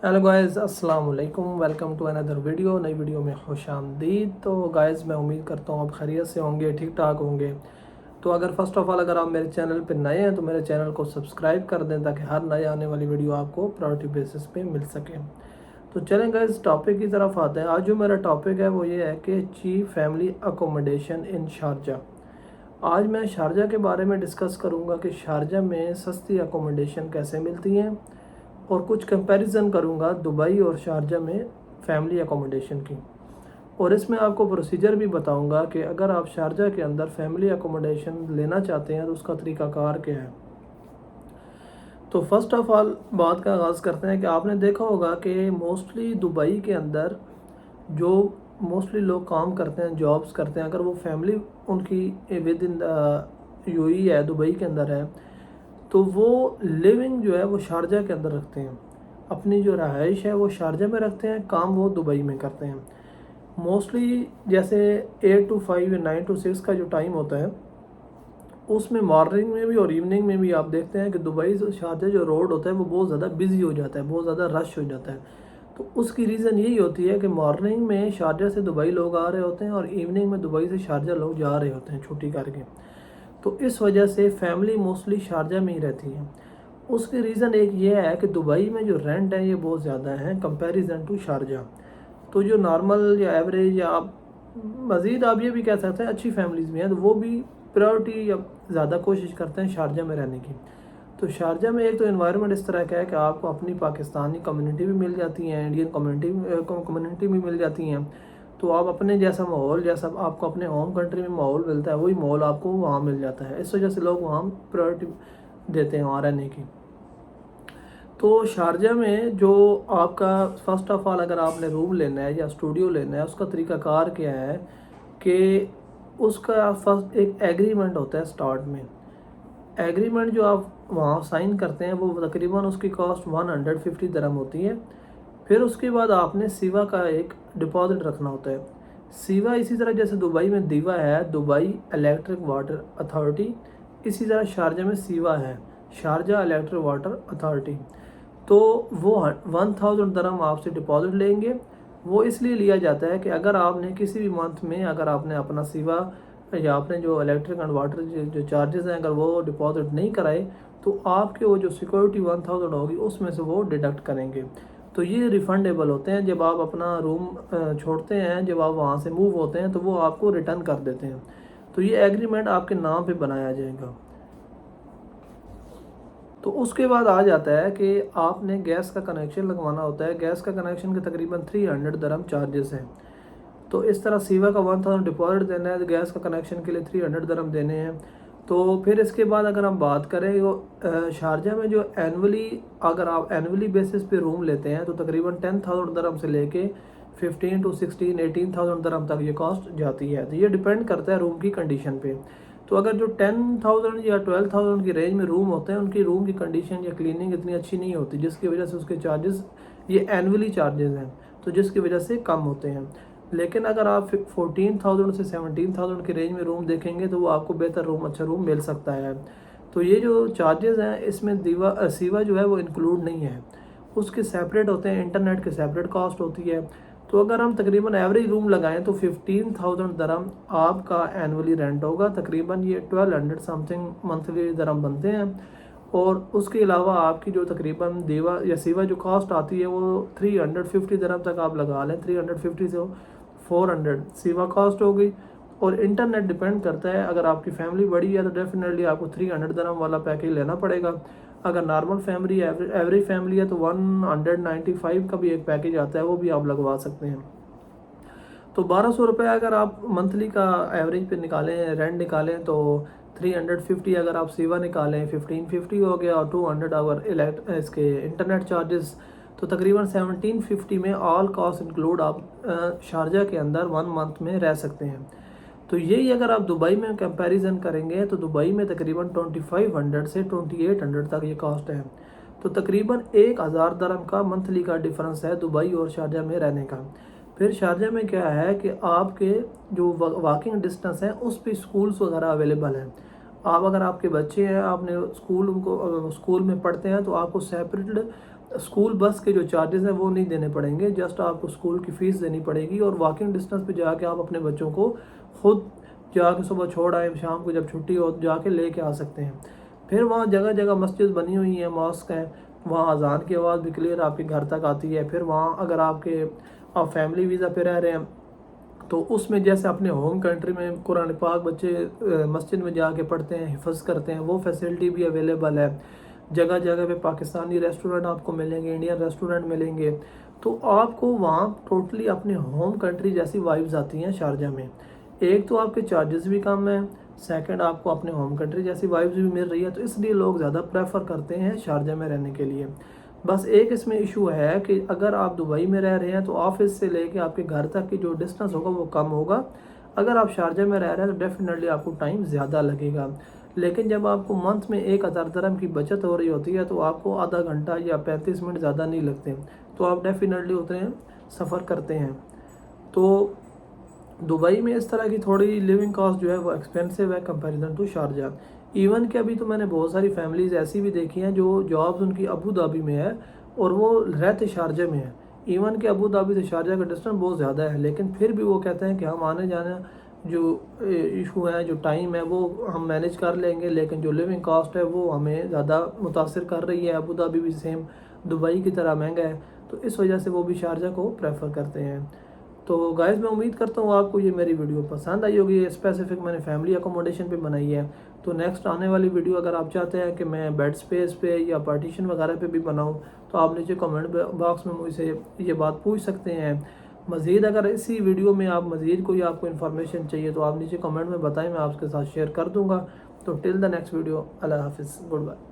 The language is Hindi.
हेलो गाइस, अस्सलाम वालेकुम। Welcome to another video. नई वीडियो में खुश आमदीद। तो गाइस, मैं उम्मीद करता हूँ आप खैरियत से होंगे, ठीक ठाक होंगे। तो अगर फ़र्स्ट ऑफ़ ऑल अगर आप मेरे चैनल पर नए हैं तो मेरे चैनल को सब्सक्राइब कर दें ताकि हर नए आने वाली वीडियो आपको प्रायोरिटी बेसिस पे मिल सके। तो चलें गाइस, टॉपिक की तरफ आते हैं। आज जो मेरा टॉपिक है वो ये है कि cheap family accommodation in Sharjah. आज मैं शारजा के बारे में डिस्कस करूँगा कि शारजा में सस्ती अकोमोडेशन कैसे मिलती हैं, और कुछ कंपैरिजन करूँगा दुबई और शारजा में फैमिली अकोमोडेशन की। और इसमें आपको प्रोसीजर भी बताऊँगा कि अगर आप शारजा के अंदर फैमिली अकोमोडेशन लेना चाहते हैं तो उसका तरीक़ाकार क्या है। तो फर्स्ट ऑफ़ ऑल बात का आगाज़ करते हैं कि आपने देखा होगा कि मोस्टली दुबई के अंदर जो मोस्टली लोग काम करते हैं, जॉब्स करते हैं, अगर वो फैमिली उनकी विद इन यूएई है, दुबई के अंदर है, तो वो लिविंग जो है वो शारजा के अंदर रखते हैं। अपनी जो रहाइश है वो शारजा में रखते हैं, काम वो दुबई में करते हैं। मोस्टली जैसे 8 to 5 या 9 to 6 का जो टाइम होता है, उसमें मॉर्निंग में भी और इवनिंग में भी आप देखते हैं कि दुबई से शारजा जो रोड होता है वो बहुत ज़्यादा बिजी हो जाता है, बहुत ज़्यादा रश हो जाता है। तो उसकी रीज़न यही होती है कि मॉर्निंग में शारजा से दुबई लोग आ रहे होते हैं और इवनिंग में दुबई से शारजा लोग जा रहे होते हैं छुट्टी करके। तो इस वजह से फैमिली मोस्टली शारजा में ही रहती है। उसकी रीज़न एक ये है कि दुबई में जो रेंट है ये बहुत ज़्यादा है कंपैरिजन टू शारजा। तो जो नॉर्मल या एवरेज या आप मज़ीद आप ये भी कह सकते हैं अच्छी फैमिलीज़ भी हैं, तो वो भी प्रायोरिटी या ज़्यादा कोशिश करते हैं शारजा में रहने की। तो शारजा में एक तो एनवायरनमेंट इस तरह का है कि आपको अपनी पाकिस्तानी कम्युनिटी भी मिल जाती है, इंडियन कम्युनिटी भी मिल जाती हैं। तो आप अपने जैसा माहौल जैसा आपको अपने होम कंट्री में माहौल मिलता है, वही माहौल आपको वहाँ मिल जाता है। इस वजह से लोग वहाँ प्रायोरिटी देते हैं वहाँ रहने की। तो शारजा में जो आपका फ़र्स्ट ऑफ़ ऑल अगर आपने रूम लेना है या स्टूडियो लेना है, उसका तरीक़ाकार क्या है कि उसका फर्स्ट एक एग्रीमेंट होता है स्टार्ट में। एग्रीमेंट जो आप वहाँ साइन करते हैं वो तकरीबन उसकी कॉस्ट 150 दिरहम होती है। फिर उसके बाद आपने सिवा का एक डिपॉज़िट रखना होता है। सिवा इसी तरह जैसे दुबई में दीवा है, दुबई इलेक्ट्रिक वाटर अथॉरिटी, इसी तरह शारजा में सिवा है, शारजा इलेक्ट्रिक वाटर अथॉरिटी। तो वो 1000 दिरहम आपसे डिपॉज़िट लेंगे। वो इसलिए लिया जाता है कि अगर आपने किसी भी मंथ में अगर आपने अपना सिवा या आपने जो इलेक्ट्रिक एंड वाटर जो चार्जेस हैं अगर वो डिपॉज़िट नहीं कराए, तो आपके वो जो सिक्योरिटी 1000 होगी उसमें से वो डिडक्ट करेंगे। तो ये रिफ़ंडेबल होते हैं। जब आप अपना रूम छोड़ते हैं, जब आप वहाँ से मूव होते हैं, तो वो आपको रिटर्न कर देते हैं। तो ये एग्रीमेंट आपके नाम पे बनाया जाएगा। तो उसके बाद आ जाता है कि आपने गैस का कनेक्शन लगवाना होता है। गैस का कनेक्शन के तकरीबन 300 दिरहम चार्जेस हैं। तो इस तरह सिवा का 1000 डिपॉजिट देना है, तो गैस का कनेक्शन के लिए 300 दिरहम देने हैं। तो फिर इसके बाद अगर हम बात करें वो शारजा में जो एनुअली अगर आप एनुअली बेसिस पे रूम लेते हैं तो तकरीबन 10,000 दिरहम से लेके 15 to 16 18,000 दिरहम तक ये कॉस्ट जाती है। तो ये डिपेंड करता है रूम की कंडीशन पे। तो अगर जो 10,000 या 12,000 की रेंज में रूम होते हैं, उनकी रूम की कंडीशन या क्लीनिंग इतनी अच्छी नहीं होती, जिसकी वजह से उसके चार्जेस ये एनुअली चार्जेस हैं, तो जिसकी वजह से कम होते हैं। लेकिन अगर आप 14,000 से 17,000 की रेंज में रूम देखेंगे तो वो आपको बेहतर रूम, अच्छा रूम मिल सकता है। तो ये जो चार्जेस हैं इसमें सिवा जो है वो इंक्लूड नहीं है, उसके सेपरेट होते हैं। इंटरनेट के सेपरेट कॉस्ट होती है। तो अगर हम तकरीबन एवरेज रूम लगाएं तो 15,000 दिरहम आपका एनुअली रेंट होगा। तकरीबन ये 1200 समथिंग मंथली दिरहम बनते हैं। और उसके अलावा आपकी जो तकरीबन दीवा या सिवा जो कॉस्ट आती है वो 350 दिरहम तक आप लगा लें। 350 से 400 सिवा कॉस्ट हो गई। और इंटरनेट डिपेंड करता है, अगर आपकी फैमिली बड़ी है तो डेफिनेटली आपको 300 दिरहम वाला पैकेज लेना पड़ेगा। अगर नॉर्मल फैमिली एवरेज फैमिली है तो 195 का भी एक पैकेज आता है, वो भी आप लगवा सकते हैं। तो 1200 रुपये अगर आप मंथली का एवरेज पे निकालें, रेंट निकालें, तो 350 अगर आप सिवा निकालें 1550 हो गया, और 200 अगर इसके इंटरनेट चार्जेस, तो तकरीबन 1750 में ऑल कॉस्ट इंक्लूड आप शारजा के अंदर 1 मंथ में रह सकते हैं। तो यही अगर आप दुबई में कंपैरिजन करेंगे तो दुबई में तकरीबन 2500 से 2800 तक ये कॉस्ट है। तो तकरीबन 1000 दिरहम का मंथली का डिफरेंस है दुबई और शारजा में रहने का। फिर शारजा में क्या है कि आपके जो वॉकिंग डिस्टेंस है उस पर स्कूल्स वगैरह अवेलेबल हैं। आप अगर आपके बच्चे हैं, आपने स्कूल उनको स्कूल में पढ़ते हैं, तो आपको सेपरेट स्कूल बस के जो चार्जेस हैं वो नहीं देने पड़ेंगे, जस्ट आपको स्कूल की फ़ीस देनी पड़ेगी और वॉकिंग डिस्टेंस पे जाके आप अपने बच्चों को खुद जाके सुबह छोड़ आए, शाम को जब छुट्टी हो जाके लेके आ सकते हैं। फिर वहाँ जगह जगह मस्जिद बनी हुई हैं, मॉस्क हैं, वहाँ अजान की आवाज़ भी क्लियर आपके घर तक आती है। फिर वहाँ अगर आप फैमिली वीज़ा पे रह रहे हैं तो उसमें जैसे अपने होम कंट्री में कुरान पाक बच्चे मस्जिद में जाके पढ़ते हैं, हिफ्ज़ करते हैं, वो फैसिलिटी भी अवेलेबल है। जगह जगह पे पाकिस्तानी रेस्टोरेंट आपको मिलेंगे, इंडियन रेस्टोरेंट मिलेंगे। तो आपको वहाँ टोटली अपने होम कंट्री जैसी वाइब्स आती हैं शारजा में। एक तो आपके चार्जेस भी कम हैं, सेकंड आपको अपने होम कंट्री जैसी वाइब्स भी मिल रही है, तो इसलिए लोग ज़्यादा प्रेफर करते हैं शारजा में रहने के लिए। बस एक इसमें इशू है कि अगर आप दुबई में रह रहे हैं तो ऑफिस से लेके आपके घर तक की जो डिस्टेंस होगा वो कम होगा। अगर आप शारजा में रह रहे हैं तो डेफिनेटली आपको टाइम ज़्यादा लगेगा। लेकिन जब आपको मंथ में 1000 दिरहम की बचत हो रही होती है तो आपको आधा घंटा या 35 मिनट ज़्यादा नहीं लगते, तो आप डेफिनेटली उतने सफ़र करते हैं। तो दुबई में इस तरह की थोड़ी लिविंग कॉस्ट जो है वो एक्सपेंसिव है कंपैरिजन टू शारजा। इवन कि अभी तो मैंने बहुत सारी फैमिलीज़ ऐसी भी देखी हैं जो जॉब्स उनकी अबू धाबी में है और वो रहते शारजा में है। इवन कि अबू धाबी से शारजा का डिस्टेंस बहुत ज़्यादा है, लेकिन फिर भी वो कहते हैं कि हम आने जाने जो इशू है, जो टाइम है, वो हम मैनेज कर लेंगे, लेकिन जो लिविंग कॉस्ट है वो हमें ज़्यादा मुतासिर कर रही है। अबू धाबी भी सेम दुबई की तरह महंगा है, तो इस वजह से वो भी शारजा को प्रेफर करते हैं। तो गाइस मैं उम्मीद करता हूँ आपको ये मेरी वीडियो पसंद आई होगी। ये स्पेसिफिक मैंने फैमिली अकोमोडेशन पे बनाई है। तो नेक्स्ट आने वाली वीडियो अगर आप चाहते हैं कि मैं बेड स्पेस पे या पार्टीशन वगैरह पे भी बनाऊँ तो आप नीचे कमेंट बॉक्स में मुझसे ये बात पूछ सकते हैं। मज़ीद अगर इसी वीडियो में आप मज़ीद कोई आपको इन्फॉर्मेशन चाहिए तो आप नीचे कमेंट में बताएं, मैं आपके साथ शेयर कर दूँगा। तो टिल द नेक्स्ट वीडियो, अल्लाह हाफिज़, गुड बाय।